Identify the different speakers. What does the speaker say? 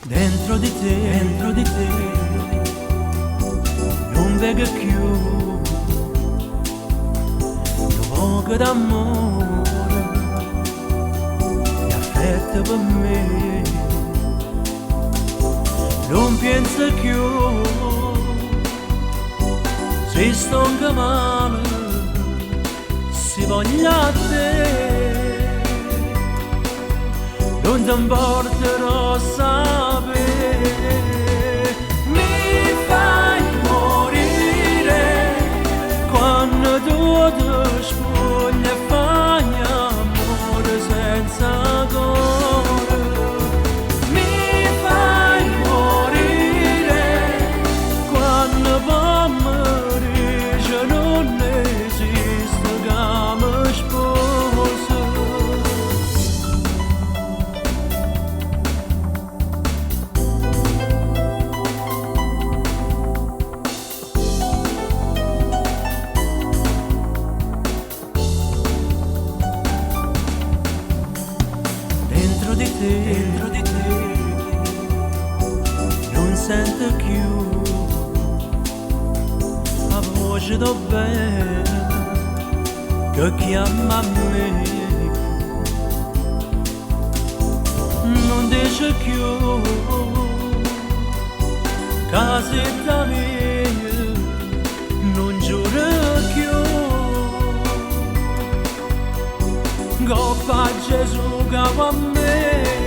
Speaker 1: dentro di te, non vedo più luogo d'amore e affetto per me, non penso più se sto anche male, si voglia a te. Non ti importerò sapere, mi fai morire quando tu ti spogli e fai amore senza cuore. Mi fai morire quando poi mi dici non esiste che mi sposi. Dentro di te non sento più la voce do bene che chiama me, non dice più casetta mia, non giuro più Goppa Gesù che va a me.